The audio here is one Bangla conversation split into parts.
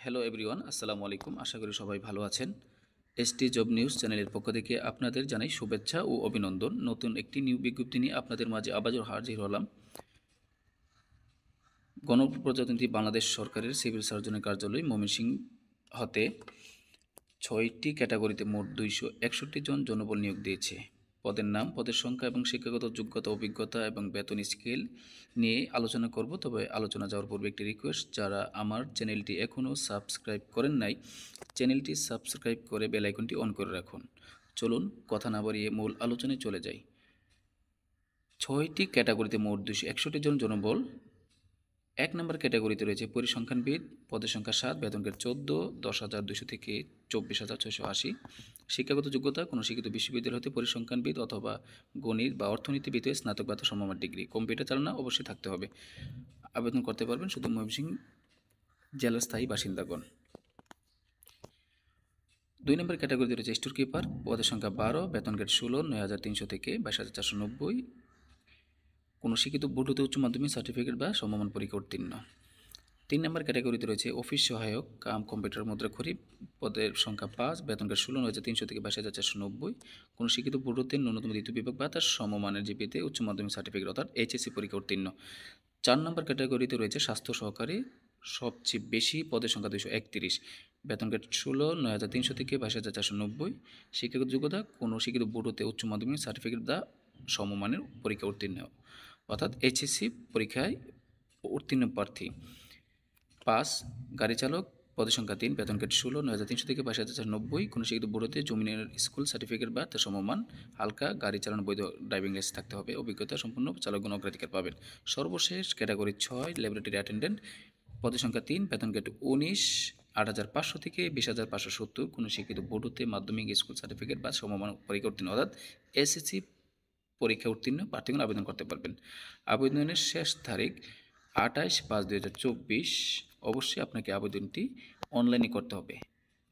হ্যালো এভরিওয়ান, আসসালামু আলাইকুম। আশা করি সবাই ভালো আছেন। এসটি জব নিউজ চ্যানেলের পক্ষ থেকে আপনাদের জানাই শুভেচ্ছা ও অভিনন্দন। নতুন একটি নিয়োগ বিজ্ঞপ্তি নিয়ে আপনাদের মাঝে আবারও হাজির হলাম। গণপ্রজাতন্ত্রী বাংলাদেশ সরকারের সিভিল সার্জনের কার্যালয় ময়মনসিংহ হতে 6টি ক্যাটাগরিতে মোট 261 জন জনবল নিয়োগ দিয়েছে। পদের নাম, পদের সংখ্যা এবং শিক্ষাগত যোগ্যতা, অভিজ্ঞতা এবং বেতন স্কেল নিয়ে আলোচনা করব। তবে আলোচনা যাওয়ার পূর্বে একটি রিকোয়েস্ট, যারা আমার চ্যানেলটি এখনও সাবস্ক্রাইব করেন নাই, চ্যানেলটি সাবস্ক্রাইব করে বেল আইকনটি অন করে রাখুন। চলুন কথা না বাড়িয়ে মূল আলোচনায় চলে যাই। 6টি ক্যাটাগরিতে মোট 261 জন জনবল। 1 নম্বর ক্যাটাগরিতে রয়েছে পরিসংখ্যানবিদ, পদের সংখ্যা 7, বেতন গ্রেড 14, 10,200 থেকে 24,680। শিক্ষাগত যোগ্যতা, কোনো শিক্ষিত বিশ্ববিদ্যালয় হতে পরিসংখ্যানবিদ অথবা গণিত বা অর্থনীতিবিদে স্নাতক বা সমমান ডিগ্রি। কম্পিউটার চালনা অবশ্যই থাকতে হবে। আবেদন করতে পারবেন শুধু ময়মনসিংহ জেলার স্থায়ী বাসিন্দাগণ। 2 নম্বর ক্যাটাগরিতে রয়েছে স্টোর কিপার, পদের সংখ্যা 12, বেতন গ্রেড 16, 9,300 থেকে 22,490। কোনো শিক্ষিত বোর্ড হতে উচ্চ মাধ্যমিক সার্টিফিকেট বা সমমান পরীক্ষা উত্তীর্ণ। 3 নম্বর ক্যাটাগরিতে রয়েছে অফিস সহায়ক কাম কম্পিউটার মুদ্রাক্ষরী, পদের সংখ্যা 5, বেতন গ্রেড 16, 9,300 থেকে 22,490। কোনো শিক্ষিত বোর্ড হতে ন্যূনতম দ্বিতীয় বিভাগ বা তার সমমানের জিপিতে উচ্চ মাধ্যমিক সার্টিফিকেট অর্থাৎ এইচএসসি পরীক্ষা উত্তীর্ণ। 4 নম্বর ক্যাটাগরিতে রয়েছে স্বাস্থ্য সহকারী, সবচেয়ে বেশি, পদের সংখ্যা 231, বেতন গ্রেড 16, 9,300 থেকে 22,490। শিক্ষাগত যোগ্যতা, কোনো শিক্ষিত বোর্ড হতে উচ্চ মাধ্যমিক সার্টিফিকেট বা সমমানের পরীক্ষা উত্তীর্ণ অর্থাৎ এইচএসসি পরীক্ষায় উত্তীর্ণ প্রার্থী। 5 গাড়ি চালক, পদের সংখ্যা 3, বেতন গ্রেড 16, 9,300 থেকে 22,490। কোনো শিক্ষিত বোর্ড হতে জমিনের স্কুল সার্টিফিকেট বা তার সমমান হালকা গাড়ি চালানোর বৈধ ড্রাইভিং লাইসেন্স থাকতে হবে। অভিজ্ঞতা সম্পন্ন চালকগণ অগ্রাধিকার পাবেন। সর্বশেষ ক্যাটাগরি 6 ল্যাবরেটরি অ্যাটেন্ডেন্ট, পদের সংখ্যা 3, বেতন গ্রেড 19, 8,500 থেকে 20,570। কোনো শিক্ষিত বোর্ড হতে মাধ্যমিক স্কুল সার্টিফিকেট বা সমমান পরীক্ষা উত্তীর্ণ অর্থাৎ এসএসসি পরীক্ষা উত্তীর্ণ প্রার্থীগণ আবেদন করতে পারবেন। আবেদনের শেষ তারিখ 28/5/2024। অবশ্যই আপনাকে আবেদনটি অনলাইনে করতে হবে।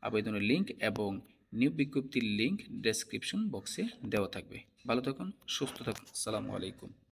আবেদনের লিঙ্ক এবং নিয়োগ বিজ্ঞপ্তির লিঙ্ক ডেসক্রিপশন বক্সে দেওয়া থাকবে। ভালো থাকুন, সুস্থ থাকুন। আসসালামু আলাইকুম।